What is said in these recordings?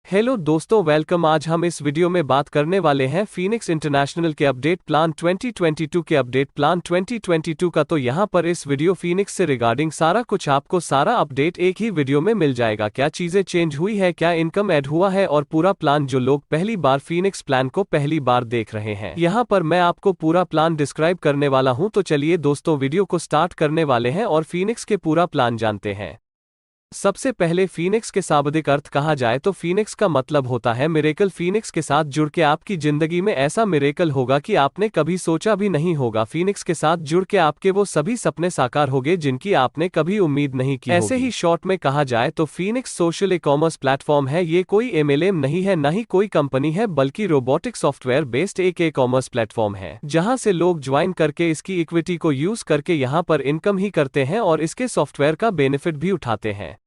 Hello दोस्तों, welcome. आज हम इस वीडियो में बात करने वाले हैं फीनिक्स इंटरनेशनल के अपडेट प्लान 2022 के अपडेट प्लान 2022 का। तो यहाँ पर इस वीडियो फीनिक्स से रिगार्डिंग सारा कुछ आपको सारा अपडेट एक ही वीडियो में मिल जाएगा। क्या चीजें चेंज हुई है, क्या इनकम ऐड हुआ है और पूरा प्लान जो लोग पहली बार फीनिक्स प्लान को पहली बार देख रहे हैं, यहाँ पर मैं आपको पूरा प्लान डिस्क्राइब करने वाला हूँ। तो चलिए दोस्तों, वीडियो को स्टार्ट करने वाले हैं और फीनिक्स के पूरा प्लान जानते हैं। सबसे पहले फीनिक्स के शाब्दिक अर्थ कहा जाए तो फीनिक्स का मतलब होता है मिरेकल। फीनिक्स के साथ जुड़ के आपकी जिंदगी में ऐसा मिरेकल होगा कि आपने कभी सोचा भी नहीं होगा। फीनिक्स के साथ जुड़ के आपके वो सभी सपने साकार होंगे जिनकी आपने कभी उम्मीद नहीं की। ऐसे ही शॉर्ट में कहा जाए तो Phoenix social e commerce platform है। ये कोई एमएलएम नहीं है, न ही कोई कंपनी है, बल्कि रोबोटिक सॉफ्टवेयर बेस्ड एक ई कॉमर्स प्लेटफॉर्म है, जहां से लोग ज्वाइन करके इसकी इक्विटी को यूज करके यहां पर इनकम ही करते हैं और इसके सॉफ्टवेयर का बेनिफिट भी उठाते हैं।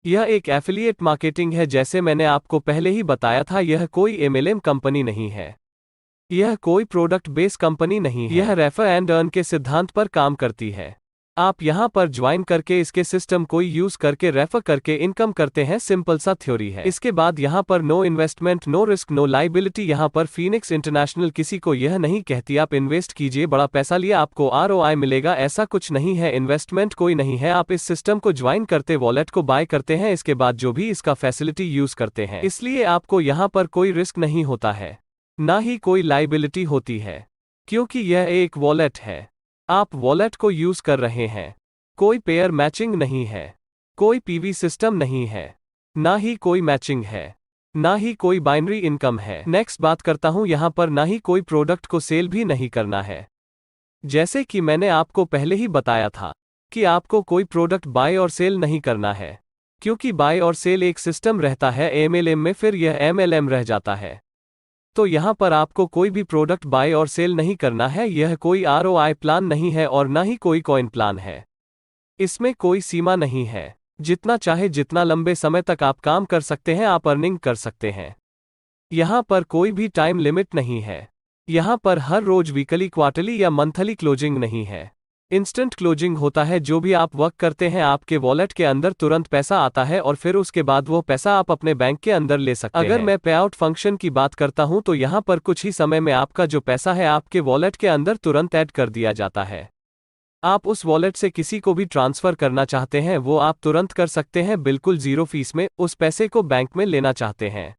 यह एक एफिलिएट मार्केटिंग है। जैसे मैंने आपको पहले ही बताया था, यह कोई एमएलएम कंपनी नहीं है, यह कोई प्रोडक्ट बेस्ड कंपनी नहीं है, यह रेफर एंड अर्न के सिद्धांत पर काम करती है। आप यहां पर ज्वाइन करके इसके सिस्टम को यूज करके रेफर करके इनकम करते हैं। सिंपल सा थ्योरी है। इसके बाद यहां पर no investment, no risk, no liability. यहां पर फीनिक्स इंटरनेशनल किसी को यह नहीं कहती आप इन्वेस्ट कीजिए, बड़ा पैसा लिए आपको आरओआई मिलेगा। ऐसा कुछ नहीं है, इन्वेस्टमेंट कोई नहीं है। आप इस सिस्टम को ज्वाइन करते वॉलेट को बाय करते हैं, इसके बाद जो भी इसका फैसिलिटी यूज करते हैं, इसलिए आपको यहां पर कोई रिस्क नहीं होता है, ना ही कोई लाइबिलिटी होती है, क्योंकि यह एक वॉलेट है। आप वॉलेट को यूज कर रहे हैं। कोई पेयर मैचिंग नहीं है, कोई पीवी सिस्टम नहीं है, ना ही कोई मैचिंग है, ना ही कोई बाइनरी इनकम है। नेक्स्ट बात करता हूं, यहां पर ना ही कोई प्रोडक्ट को सेल भी नहीं करना है। जैसे कि मैंने आपको पहले ही बताया था कि आपको कोई प्रोडक्ट बाय और सेल नहीं करना है, क्योंकि बाय और सेल एक सिस्टम रहता है एमएलएम में, फिर यह एमएलएम रह जाता है। तो यहां पर आपको कोई भी प्रोडक्ट बाय और सेल नहीं करना है। यह कोई आरओआई प्लान नहीं है और ना ही कोई कॉइन प्लान है। इसमें कोई सीमा नहीं है, जितना चाहे जितना लंबे समय तक आप काम कर सकते हैं, आप अर्निंग कर सकते हैं। यहां पर कोई भी टाइम लिमिट नहीं है। यहां पर हर रोज वीकली, क्वार्टरली या मंथली क्लोजिंग नहीं है। इंस्टेंट क्लोजिंग होता है। जो भी आप वर्क करते हैं, आपके वॉलेट के अंदर तुरंत पैसा आता है और फिर उसके बाद वो पैसा आप अपने बैंक के अंदर ले सकते हैं। अगर मैं पे आउट फंक्शन की बात करता हूं तो यहां पर कुछ ही समय में आपका जो पैसा है आपके वॉलेट के अंदर तुरंत ऐड कर दिया जाता है। आप उस वॉलेट से किसी को भी ट्रांसफर करना चाहते हैं, वो आप तुरंत कर सकते हैं, बिल्कुल जीरो फीस में। उस पैसे को बैंक में लेना चाहते हैं,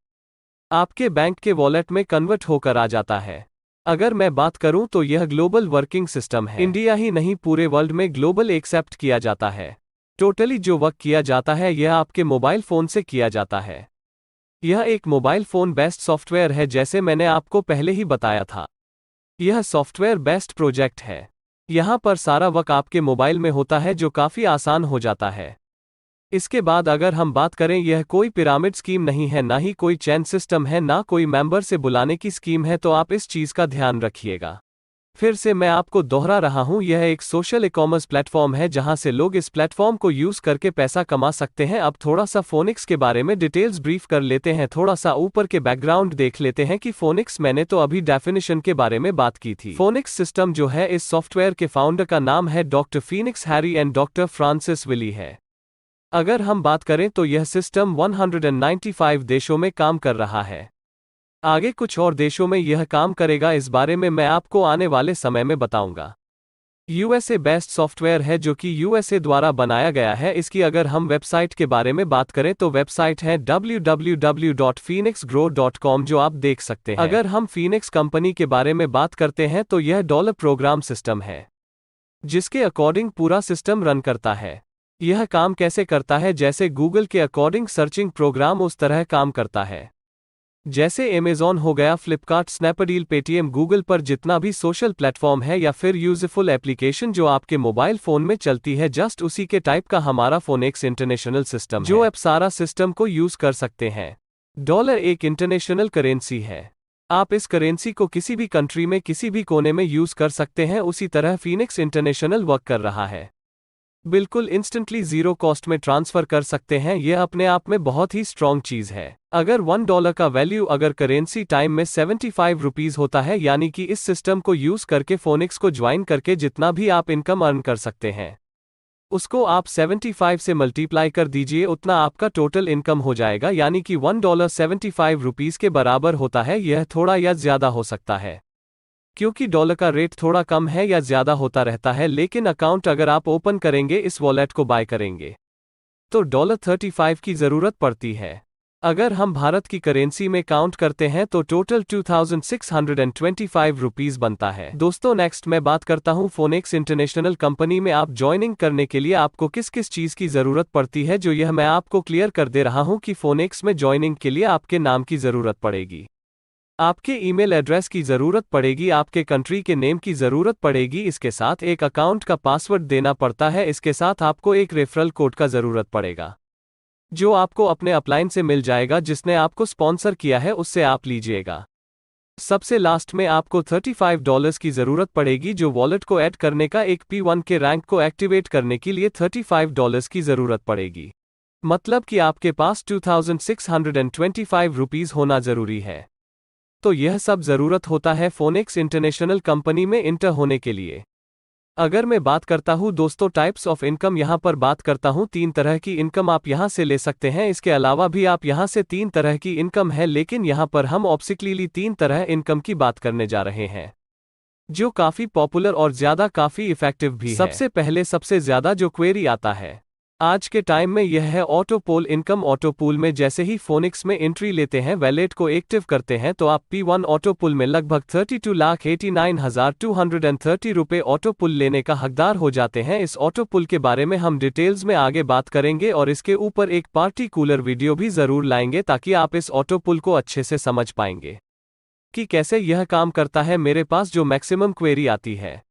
आपके बैंक के वॉलेट में कन्वर्ट होकर आ जाता है। अगर मैं बात करूं तो यह ग्लोबल वर्किंग सिस्टम है। इंडिया ही नहीं, पूरे वर्ल्ड में ग्लोबल एक्सेप्ट किया जाता है। टोटली जो वर्क किया जाता है यह आपके मोबाइल फोन से किया जाता है। यह एक मोबाइल फोन बेस्ड सॉफ्टवेयर है, जैसे मैंने आपको पहले ही बताया था। यह सॉफ्टवेयर बेस्ड प्रोजेक्ट है। यहां पर सारा वर्क आपके मोबाइल में होता है, जो काफी आसान हो जाता है। इसके बाद अगर हम बात करें, यह कोई पिरामिड स्कीम नहीं है, ना ही कोई चैन सिस्टम है, ना कोई मेंबर से बुलाने की स्कीम है। तो आप इस चीज का ध्यान रखिएगा। फिर से मैं आपको दोहरा रहा हूं, यह एक सोशल ई कॉमर्स प्लेटफॉर्म है, जहां से लोग इस प्लेटफॉर्म को यूज करके पैसा कमा सकते हैं। अब थोड़ा सा फोनिक्स के बारे में डिटेल्स ब्रीफ कर लेते हैं। थोड़ा सा ऊपर के बैकग्राउंड देख लेते हैं कि फोनिक्स, मैंने तो अभी डेफिनेशन के बारे में बात की थी। फोनिक्स सिस्टम जो है, इस सॉफ्टवेयर के फाउंडर का नाम है doctor Phoenix Harry and doctor Francis Willy है। अगर हम बात करें तो यह सिस्टम 195 देशों में काम कर रहा है। आगे कुछ और देशों में यह काम करेगा, इस बारे में मैं आपको आने वाले समय में बताऊंगा। यूएसए बेस्ड सॉफ्टवेयर है, जो कि यूएसए द्वारा बनाया गया है। इसकी अगर हम वेबसाइट के बारे में बात करें तो वेबसाइट है www.phoenixgrow.com, जो आप देख सकते हैं। अगर हम फीनिक्स कंपनी के बारे में बात करते हैं तो यह डॉलर प्रोग्राम सिस्टम है, जिसके अकॉर्डिंग पूरा सिस्टम रन करता है। यह काम कैसे करता है, जैसे गूगल के अकॉर्डिंग सर्चिंग प्रोग्राम उस तरह काम करता है। जैसे अमेज़ॉन हो गया, फ्लिपकार्ट, स्नैपडील, पेटीएम, गूगल पर जितना भी सोशल प्लेटफॉर्म है या फिर यूजफुल एप्लीकेशन जो आपके मोबाइल फोन में चलती है, जस्ट उसी के टाइप का हमारा फोनिक्स इंटरनेशनल सिस्टम, जो आप सारा सिस्टम को यूज कर सकते हैं। डॉलर एक इंटरनेशनल करेंसी है। आप इस करेंसी को किसी भी कंट्री में किसी भी कोने में यूज कर सकते हैं। उसी तरह फीनिक्स इंटरनेशनल वर्क कर रहा है। बिल्कुल इंस्टेंटली जीरो कॉस्ट में ट्रांसफर कर सकते हैं। यह अपने आप में बहुत ही स्ट्रॉन्ग चीज है। अगर $1 का वैल्यू अगर करेंसी टाइम में 75 रुपीज होता है, यानी कि इस सिस्टम को यूज करके फोनिक्स को ज्वाइन करके जितना भी आप इनकम अर्न कर सकते हैं। उसको आप 75 से मल्टीप्लाई कर दीजिए, उतना आपका टोटल इनकम हो जाएगा, यानी कि $1.75 के बराबर होता है। यह थोड़ा या ज़्यादा हो सकता है, क्योंकि डॉलर का रेट थोड़ा कम है या ज़्यादा होता रहता है, लेकिन अकाउंट अगर आप ओपन करेंगे, इस वॉलेट को बाय करेंगे, तो $35 की ज़रूरत पड़ती है। अगर हम भारत की करेंसी में काउंट करते हैं तो टोटल ₹2625 बनता है। दोस्तों, नेक्स्ट मैं बात करता हूं फोनेक्स इंटरनेशनल कंपनी में आप ज्वाइनिंग करने के लिए आपको किस किस चीज़ की ज़रूरत पड़ती है, जो यह मैं आपको क्लियर कर दे रहा हूं कि फोनेक्स में ज्वाइनिंग के लिए आपके नाम की ज़रूरत पड़ेगी, आपके ईमेल एड्रेस की ज़रूरत पड़ेगी, आपके कंट्री के नेम की ज़रूरत पड़ेगी, इसके साथ एक अकाउंट का पासवर्ड देना पड़ता है, इसके साथ आपको एक रेफरल कोड का ज़रूरत पड़ेगा, जो आपको अपने अपलाइन से मिल जाएगा, जिसने आपको स्पॉन्सर किया है उससे आप लीजिएगा। सबसे लास्ट में आपको $35 की ज़रूरत पड़ेगी, जो वॉलेट को ऐड करने का एक P1 के रैंक को एक्टिवेट करने के लिए $35 की ज़रूरत पड़ेगी। मतलब कि आपके पास ₹2625 होना ज़रूरी है। तो यह सब ज़रूरत होता है फोनेक्स इंटरनेशनल कंपनी में इंटर होने के लिए। अगर मैं बात करता हूँ दोस्तों टाइप्स ऑफ इनकम, यहाँ पर बात करता हूँ 3 तरह की इनकम आप यहाँ से ले सकते हैं। इसके अलावा भी आप यहाँ से 3 तरह की इनकम है, लेकिन यहाँ पर हम ऑब्सिक्लीली 3 तरह इनकम की बात करने जा रहे हैं, जो काफ़ी पॉपुलर और ज़्यादा काफ़ी इफेक्टिव भी है। सबसे पहले सबसे ज़्यादा जो क्वेरी आता है आज के टाइम में, यह है ऑटो पोल इनकम। ऑटो पूल में जैसे ही फोनिक्स में एंट्री लेते हैं, वैलेट को एक्टिव करते हैं, तो आप P1 ऑटो पुल में लगभग ₹32,89,230 ऑटो पुल लेने का हकदार हो जाते हैं। इस ऑटो पुल के बारे में हम डिटेल्स में आगे बात करेंगे और इसके ऊपर एक पार्टिकुलर वीडियो भी ज़रूर लाएंगे, ताकि आप इस ऑटो पुल को अच्छे से समझ पाएंगे कि कैसे यह काम करता है। मेरे पास जो मैक्सिमम क्वेरी आती है,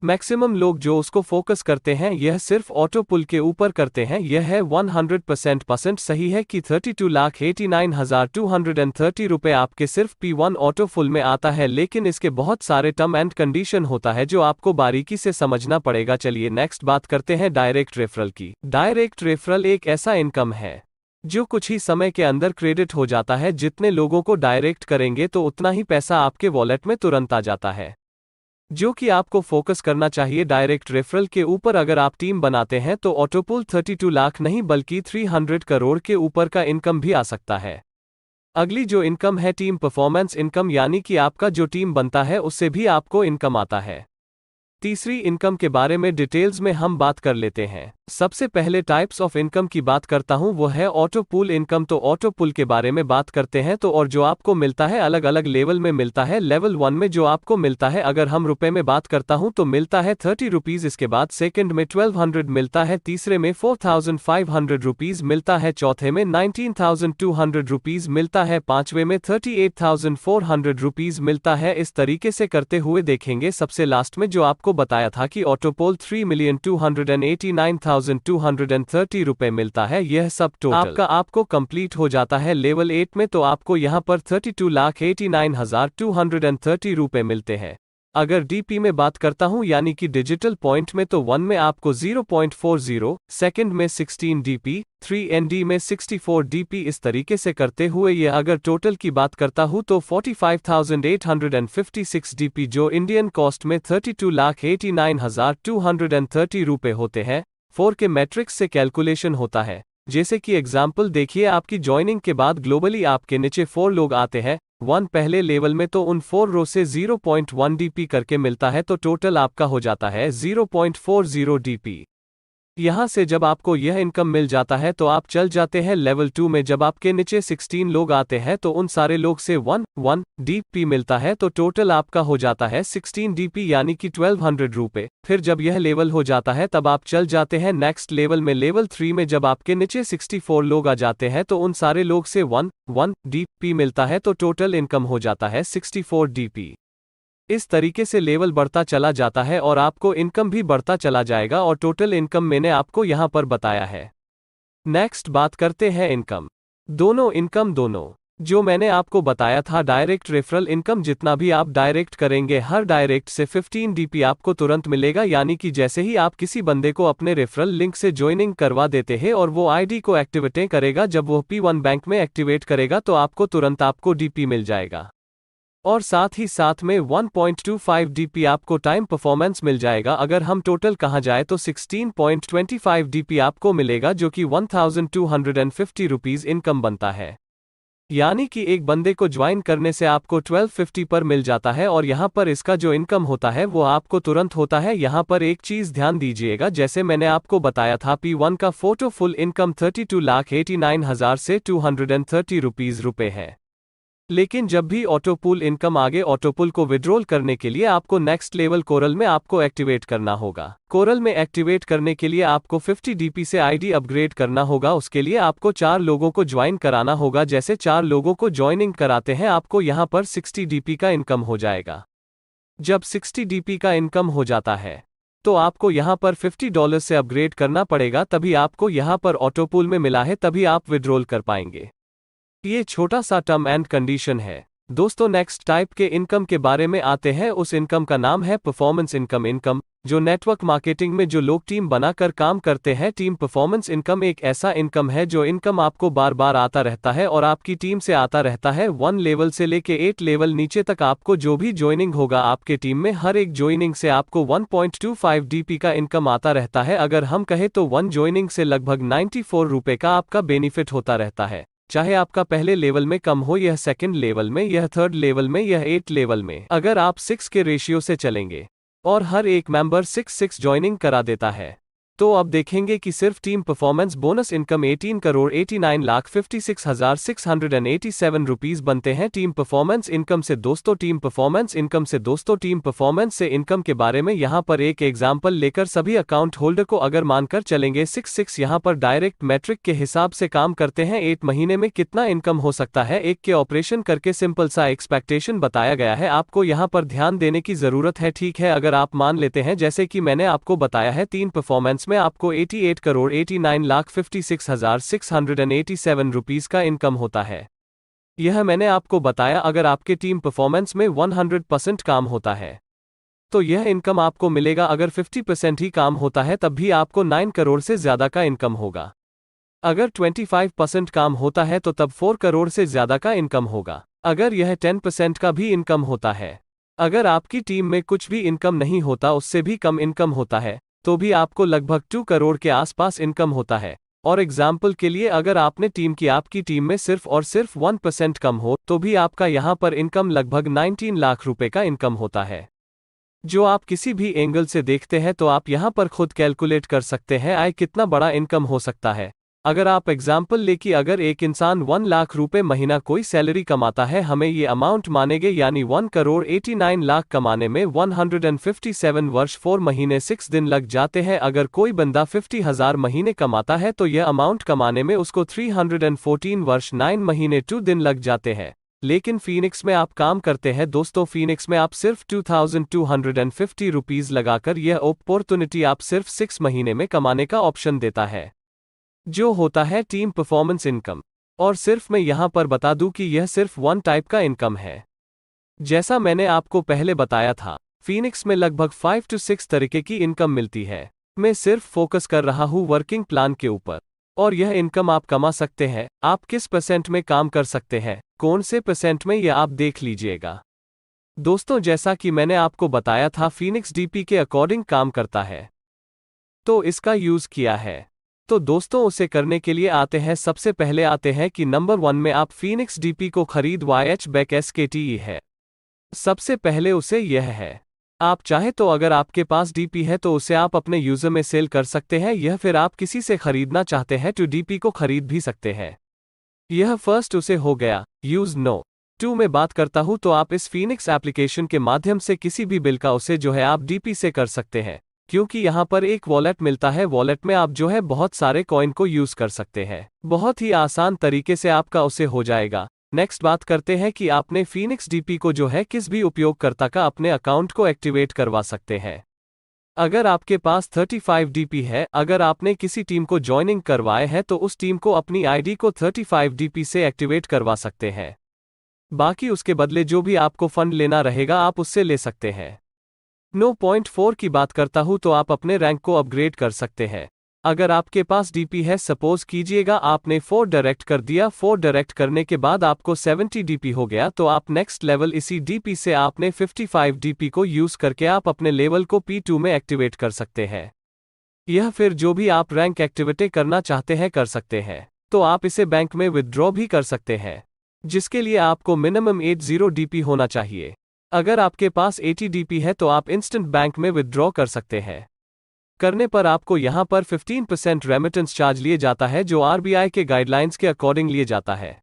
मैक्सिमम लोग जो उसको फोकस करते हैं, यह सिर्फ ऑटो पुल के ऊपर करते हैं। यह है 100% सही है कि ₹32,89,230 आपके सिर्फ P1 ऑटो पुल में आता है, लेकिन इसके बहुत सारे टर्म एंड कंडीशन होता है, जो आपको बारीकी से समझना पड़ेगा। चलिए नेक्स्ट बात करते हैं डायरेक्ट रेफरल की। डायरेक्ट रेफरल एक ऐसा इनकम है जो कुछ ही समय के अंदर क्रेडिट हो जाता है। जितने लोगों को डायरेक्ट करेंगे, तो उतना ही पैसा आपके वॉलेट में तुरंत आ जाता है, जो कि आपको फोकस करना चाहिए डायरेक्ट रेफरल के ऊपर। अगर आप टीम बनाते हैं तो ऑटोपुल 32 लाख नहीं बल्कि 300 करोड़ के ऊपर का इनकम भी आ सकता है। अगली जो इनकम है टीम परफॉर्मेंस इनकम, यानी कि आपका जो टीम बनता है उससे भी आपको इनकम आता है। तीसरी इनकम के बारे में डिटेल्स में हम बात कर लेते हैं। सबसे पहले टाइप्स ऑफ इनकम की बात करता हूं, वो है ऑटो पूल इनकम। तो ऑटो पूल के बारे में बात करते हैं, तो और जो आपको मिलता है अलग अलग लेवल में मिलता है। लेवल 1 में जो आपको मिलता है, अगर हम रुपए में बात करता हूं तो मिलता है ₹30। इसके बाद सेकंड में 1200 मिलता है, तीसरे में 4500 रुपीज मिलता है, चौथे में 19200 रुपीज मिलता है, पांचवे में 38400 रुपीज मिलता है। इस तरीके से करते हुए देखेंगे, सबसे लास्ट में जो आपको बताया था कि ऑटोपोल 3,289,230 रुपए मिलता है, यह सब टोटल आपको कंप्लीट हो जाता है। लेवल 8 में तो आपको यहां पर 32,89,230 रुपए मिलते हैं। अगर डीपी में बात करता हूं, यानी कि डिजिटल पॉइंट में, तो 1 में आपको 0.40, सेकंड में 16 डीपी, 3 में 64 डीपी। इस तरीके से करते हुए ये अगर टोटल की बात करता हूं तो 45,856 डीपी, जो इंडियन कॉस्ट में 32,89,230 रुपए होते हैं। 4 के मैट्रिक्स से कैलकुलेशन होता है। जैसे कि एग्जाम्पल देखिए, आपकी ज्वाइनिंग के बाद ग्लोबली आपके नीचे 4 लोग आते हैं। 1 पहले लेवल में, तो उन 4 रो से 0.1 डीपी करके मिलता है, तो टोटल आपका हो जाता है 0.40 डीपी। यहाँ से जब आपको यह इनकम मिल जाता है, तो आप चल जाते हैं लेवल 2 में। जब आपके नीचे 16 लोग आते हैं, तो उन सारे लोग से 1 डीपी मिलता है, तो टोटल आपका हो जाता है 16 डीपी, यानी कि 1200 रुपए। फिर जब यह लेवल हो जाता है, तब आप चल जाते हैं नेक्स्ट लेवल में। लेवल 3 में जब आपके नीचे 64 लोग आ जाते हैं, तो उन सारे लोग से 1 डीपी मिलता है, तो टोटल इनकम हो जाता है 64 डीपी। इस तरीके से लेवल बढ़ता चला जाता है और आपको इनकम भी बढ़ता चला जाएगा, और टोटल इनकम मैंने आपको यहां पर बताया है। नेक्स्ट बात करते हैं इनकम। दोनों जो मैंने आपको बताया था, डायरेक्ट रेफरल इनकम, जितना भी आप डायरेक्ट करेंगे, हर डायरेक्ट से 15 डीपी आपको तुरंत मिलेगा। यानी कि जैसे ही आप किसी बंदे को अपने रेफरल लिंक से ज्वाइनिंग करवा देते हैं और वो आईडी को एक्टिवेट करेगा, जब वो P1 बैंक में एक्टिवेट करेगा, तो आपको तुरंत आपको डीपी मिल जाएगा। और साथ ही साथ में 1.25 डीपी आपको टाइम परफॉर्मेंस मिल जाएगा। अगर हम टोटल कहा जाए तो 16.25 डीपी आपको मिलेगा, जो कि 1250 रुपीज़ इनकम बनता है। यानी कि एक बंदे को ज्वाइन करने से आपको 1250 पर मिल जाता है, और यहाँ पर इसका जो इनकम होता है वो आपको तुरंत होता है। यहाँ पर एक चीज़ ध्यान दीजिएगा, जैसे मैंने आपको बताया था P1 का फोटो फुल इनकम 32,89,000 से 230 रुपये है। लेकिन जब भी ऑटोपूल इनकम आगे ऑटोपूल को विड्रॉल करने के लिए आपको नेक्स्ट लेवल कोरल में आपको एक्टिवेट करना होगा। कोरल में एक्टिवेट करने के लिए आपको 50 डीपी से आईडी अपग्रेड करना होगा। उसके लिए आपको 4 लोगों को ज्वाइन कराना होगा। जैसे 4 लोगों को ज्वाइनिंग कराते हैं आपको यहाँ पर 60 डीपी का इनकम हो जाएगा। जब 60 डीपी का इनकम हो जाता है तो आपको यहाँ पर $50 से अपग्रेड करना पड़ेगा, तभी आपको यहाँ पर ऑटोपूल में मिला है, तभी आप विड्रॉल कर पाएंगे। ये छोटा सा टर्म एंड कंडीशन है। दोस्तों नेक्स्ट टाइप के इनकम के बारे में आते हैं। उस इनकम का नाम है परफॉर्मेंस इनकम, जो नेटवर्क मार्केटिंग में जो लोग टीम बनाकर काम करते हैं। टीम परफॉर्मेंस इनकम एक ऐसा इनकम है जो इनकम आपको बार बार आता रहता है और आपकी टीम से आता रहता है। 1 लेवल से लेके 8 लेवल नीचे तक आपको जो भी ज्वाइनिंग होगा आपके टीम में, हर एक ज्वाइनिंग से आपको 1.25 डीपी का इनकम आता रहता है। अगर हम कहें तो 1 ज्वाइनिंग से लगभग 94 रुपये का आपका बेनिफिट होता रहता है। चाहे आपका पहले लेवल में कम हो, यह सेकंड लेवल में, यह थर्ड लेवल में, यह 8 लेवल में, अगर आप 6 के रेशियो से चलेंगे और हर एक मेंबर 6 ज्वाइनिंग करा देता है, तो अब देखेंगे कि सिर्फ team performance bonus income 18,89,56,687 rupees बनते हैं टीम परफॉर्मेंस इनकम से। दोस्तों टीम परफॉर्मेंस इनकम से इनकम के बारे में यहाँ पर एक एग्जाम्पल लेकर सभी अकाउंट होल्डर को अगर मानकर चलेंगे 6 यहाँ पर डायरेक्ट मैट्रिक के हिसाब से काम करते हैं। 8 महीने में कितना इनकम हो सकता है, एक के ऑपरेशन करके सिंपल सा एक्सपेक्टेशन बताया गया है। आपको यहाँ पर ध्यान देने की जरूरत है, ठीक है। अगर आप मान लेते हैं जैसे कि मैंने आपको बताया है, 3 परफॉर्मेंस में आपको 88,89,56,687 रुपीज़ का इनकम होता है। यह मैंने आपको बताया। अगर आपके टीम परफॉर्मेंस में 100% काम होता है तो यह इनकम आपको मिलेगा। अगर 50% ही काम होता है तब भी आपको 9 करोड़ से ज़्यादा का इनकम होगा। अगर 25% काम होता है तो तब 4 करोड़ से ज़्यादा का इनकम होगा। अगर यह 10% का भी इनकम होता है, अगर आपकी टीम में कुछ भी इनकम नहीं होता, उससे भी कम इनकम होता है, तो भी आपको लगभग 2 करोड़ के आसपास इनकम होता है। और एग्जाम्पल के लिए अगर आपने आपकी टीम में सिर्फ और सिर्फ 1% कम हो तो भी आपका यहाँ पर इनकम लगभग 19 लाख रुपए का इनकम होता है। जो आप किसी भी एंगल से देखते हैं तो आप यहाँ पर खुद कैलकुलेट कर सकते हैं आय कितना बड़ा इनकम हो सकता है। अगर आप एग्जाम्पल ले कि अगर एक इंसान 1 लाख रुपए महीना कोई सैलरी कमाता है, हमें ये अमाउंट मानेंगे, यानी 1 करोड़ 89 लाख कमाने में 157 वर्ष 4 महीने 6 दिन लग जाते हैं। अगर कोई बंदा 50,000 महीने कमाता है तो यह अमाउंट कमाने में उसको 314 वर्ष 9 महीने 2 दिन लग जाते हैं। लेकिन फीनिक्स में आप काम करते हैं दोस्तों, फीनिक्स में आप सिर्फ 2250 रुपीज़ लगाकर यह अपॉर्चुनिटी आप सिर्फ 6 महीने में कमाने का ऑप्शन देता है, जो होता है टीम परफॉर्मेंस इनकम। और सिर्फ मैं यहाँ पर बता दूं कि यह सिर्फ 1 टाइप का इनकम है। जैसा मैंने आपको पहले बताया था, फीनिक्स में लगभग 5 से 6 तरीके की इनकम मिलती है। मैं सिर्फ फोकस कर रहा हूँ वर्किंग प्लान के ऊपर, और यह इनकम आप कमा सकते हैं। आप किस % में काम कर सकते हैं, कौन से % में, यह आप देख लीजिएगा। दोस्तों जैसा कि मैंने आपको बताया था, फीनिक्स डीपी के अकॉर्डिंग काम करता है, तो इसका यूज़ किया है। तो दोस्तों उसे करने के लिए आते हैं, सबसे पहले आते हैं कि नंबर 1 में आप फीनिक्स डीपी को खरीद YH-SKTE है। सबसे पहले उसे यह है, आप चाहे तो अगर आपके पास डीपी है तो उसे आप अपने यूजर में सेल कर सकते हैं, यह फिर आप किसी से खरीदना चाहते हैं तो डीपी को खरीद भी सकते हैं। यह फर्स्ट उसे हो गया। यूज नो 2 में बात करता हूं तो आप इस फीनिक्स एप्लीकेशन के माध्यम से किसी भी बिल का उसे जो है आप डीपी से कर सकते हैं, क्योंकि यहाँ पर एक वॉलेट मिलता है। वॉलेट में आप जो है बहुत सारे कॉइन को यूज कर सकते हैं, बहुत ही आसान तरीके से आपका उसे हो जाएगा। नेक्स्ट बात करते हैं कि आपने फीनिक्स डीपी को जो है किस भी उपयोगकर्ता का अपने अकाउंट को एक्टिवेट करवा सकते हैं। अगर आपके पास 35 डीपी है, अगर आपने किसी टीम को ज्वाइनिंग करवाए है तो उस टीम को अपनी आईडी को 35 डीपी से एक्टिवेट करवा सकते हैं। बाकी उसके बदले जो भी आपको फंड लेना रहेगा आप उससे ले सकते हैं। 9.4 की बात करता हूं तो आप अपने रैंक को अपग्रेड कर सकते हैं। अगर आपके पास डीपी है, सपोज कीजिएगा आपने 4 डायरेक्ट कर दिया, 4 डायरेक्ट करने के बाद आपको 70 डीपी हो गया, तो आप नेक्स्ट लेवल इसी डीपी से आपने 55 डीपी को यूज करके आप अपने लेवल को P2 में एक्टिवेट कर सकते हैं। यह फिर जो भी आप रैंक एक्टिविटी करना चाहते हैं कर सकते हैं। तो आप इसे बैंक में विदड्रॉ भी कर सकते हैं, जिसके लिए आपको मिनिमम 80 डीपी होना चाहिए। अगर आपके पास 80 डीपी है तो आप इंस्टेंट बैंक में विदड्रॉ कर सकते हैं। करने पर आपको यहां पर 15% रेमिटेंस चार्ज लिए जाता है, जो आरबीआई के गाइडलाइंस के अकॉर्डिंग लिए जाता है।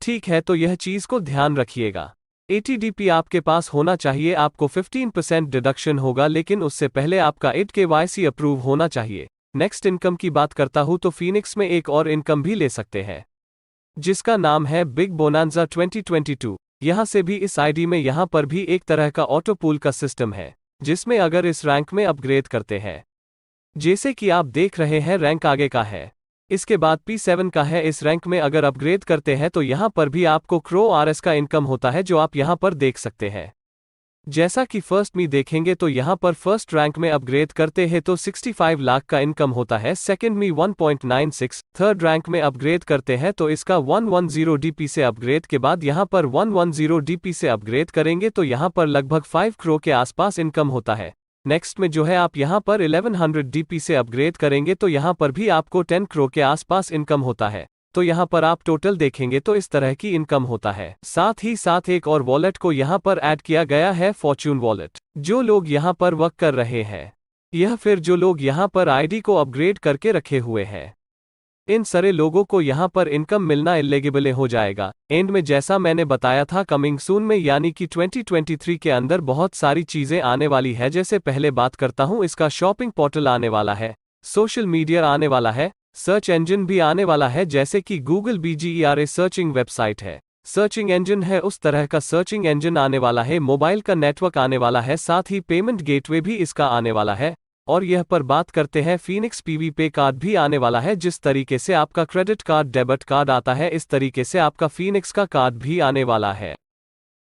ठीक है, तो यह चीज को ध्यान रखिएगा। 80 डीपी आपके पास होना चाहिए, आपको 15% डिडक्शन होगा, लेकिन उससे पहले आपका 8 KYC अप्रूव होना चाहिए। नेक्स्ट इनकम की बात करता हूं तो फीनिक्स में एक और इनकम भी ले सकते हैं, जिसका नाम है बिग बोनांजा 2022। यहां से भी इस आईडी में यहां पर भी एक तरह का ऑटो पूल का सिस्टम है, जिसमें अगर इस रैंक में अपग्रेड करते हैं, जैसे कि आप देख रहे हैं रैंक आगे का है, इसके बाद P7 का है, इस रैंक में अगर अपग्रेड करते हैं तो यहां पर भी आपको क्रो RS का इनकम होता है, जो आप यहां पर देख सकते हैं। जैसा कि फर्स्ट में देखेंगे तो यहां पर फर्स्ट रैंक में अपग्रेड करते हैं तो 65 लाख का इनकम होता है, सेकंड में 1.96, थर्ड रैंक में अपग्रेड करते हैं तो इसका 110 डीपी से अपग्रेड के बाद यहां पर 110 डीपी से अपग्रेड करेंगे तो यहां पर लगभग 5 करोड़ के आसपास इनकम होता है। नेक्स्ट में जो है आप यहां पर 1100 डीपी से अपग्रेड करेंगे तो यहां पर भी आपको 10 करोड़ के आसपास इनकम होता है। तो यहां पर आप टोटल देखेंगे तो इस तरह की इनकम होता है। साथ ही साथ एक और वॉलेट को यहां पर ऐड किया गया है, फॉर्च्यून वॉलेट। जो लोग यहां पर वर्क कर रहे हैं, यह फिर जो लोग यहां पर आईडी को अपग्रेड करके रखे हुए हैं, इन सारे लोगों को यहां पर इनकम मिलना एलिजिबल हो जाएगा। एंड में जैसा मैंने बताया था कमिंग सून में, यानी कि 2023 के अंदर बहुत सारी चीजें आने वाली है। जैसे पहले बात करता हूं, इसका शॉपिंग पोर्टल आने वाला है, सोशल मीडिया आने वाला है, सर्च इंजन भी आने वाला है, जैसे कि गूगल BGERA सर्चिंग वेबसाइट है, सर्चिंग इंजन है, उस तरह का सर्चिंग इंजन आने वाला है, मोबाइल का नेटवर्क आने वाला है, साथ ही पेमेंट गेटवे भी इसका आने वाला है। और यह पर बात करते हैं फीनिक्स PV पे कार्ड भी आने वाला है। जिस तरीके से आपका क्रेडिट कार्ड डेबिट कार्ड आता है, इस तरीके से आपका फीनिक्स का कार्ड भी आने वाला है।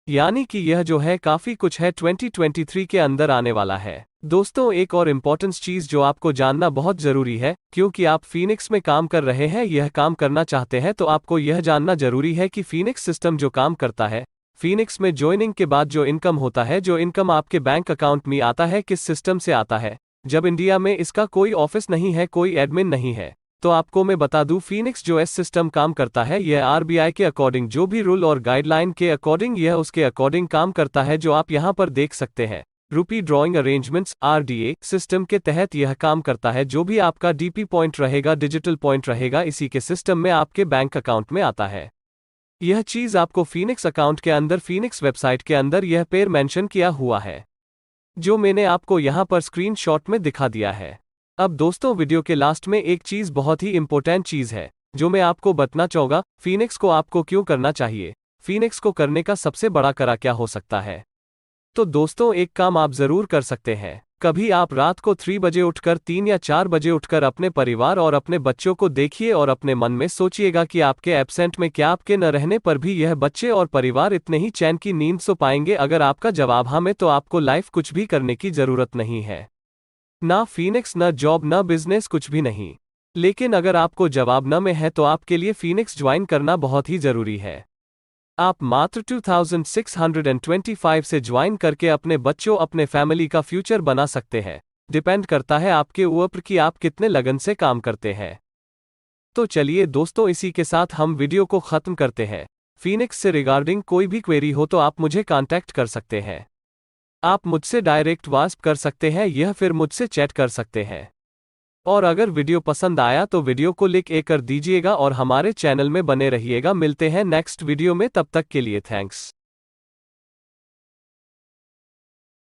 यानी कि यह जो है काफी कुछ है 2023 के अंदर आने वाला है। दोस्तों, एक और इम्पोर्टेंट चीज जो आपको जानना बहुत जरूरी है, क्योंकि आप फीनिक्स में काम कर रहे हैं, यह काम करना चाहते हैं, तो आपको यह जानना जरूरी है कि फीनिक्स सिस्टम जो काम करता है, फीनिक्स में ज्वाइनिंग के बाद जो इनकम होता है, जो इनकम आपके बैंक अकाउंट में आता है, किस सिस्टम से आता है। जब इंडिया में इसका कोई ऑफिस नहीं है, कोई एडमिन नहीं है, तो आपको मैं बता दूं फीनिक्स जो सिस्टम काम करता है, यह आरबीआई के अकॉर्डिंग जो भी रूल और गाइडलाइन के अकॉर्डिंग यह उसके अकॉर्डिंग काम करता है, जो आप यहां पर देख सकते हैं। रुपी ड्रॉइंग अरेंजमेंट्स RDA सिस्टम के तहत यह काम करता है। जो भी आपका डीपी पॉइंट रहेगा, डिजिटल पॉइंट रहेगा, इसी के सिस्टम में आपके बैंक अकाउंट में आता है। यह चीज आपको फीनिक्स अकाउंट के अंदर, फीनिक्स वेबसाइट के अंदर यह पेर मेंशन किया हुआ है, जो मैंने आपको यहां पर स्क्रीनशॉट में दिखा दिया है। अब दोस्तों, वीडियो के लास्ट में एक चीज, बहुत ही इंपॉर्टेंट चीज है, जो मैं आपको बताना चाहूंगा। फीनिक्स को आपको क्यों करना चाहिए, फीनिक्स को करने का सबसे बड़ा करा क्या हो सकता है। तो दोस्तों, एक काम आप जरूर कर सकते हैं। कभी आप रात को 3 बजे उठकर, 3 या 4 बजे उठकर अपने परिवार और अपने बच्चों को देखिए और अपने मन में सोचिएगा कि आपके एब्सेंट में क्या आपके न रहने पर भी यह बच्चे और परिवार इतने ही चैन की नींद सो पाएंगे। अगर आपका जवाब हाँ में, तो आपको लाइफ कुछ भी करने की जरूरत नहीं है, ना फीनिक्स, ना जॉब, ना बिजनेस, कुछ भी नहीं। लेकिन अगर आपको जवाब न में है, तो आपके लिए फीनिक्स ज्वाइन करना बहुत ही जरूरी है। आप मात्र 2625 से ज्वाइन करके अपने बच्चों, अपने फैमिली का फ्यूचर बना सकते हैं। डिपेंड करता है आपके ऊपर कि आप कितने लगन से काम करते हैं। तो चलिए दोस्तों, इसी के साथ हम वीडियो को खत्म करते हैं। फीनिक्स से रिगार्डिंग कोई भी क्वेरी हो तो आप मुझे कांटेक्ट कर सकते हैं। आप मुझसे डायरेक्ट वाट्सएप कर सकते हैं, यह फिर मुझसे चैट कर सकते हैं। और अगर वीडियो पसंद आया तो वीडियो को लाइक कर दीजिएगा और हमारे चैनल में बने रहिएगा। मिलते हैं नेक्स्ट वीडियो में, तब तक के लिए थैंक्स।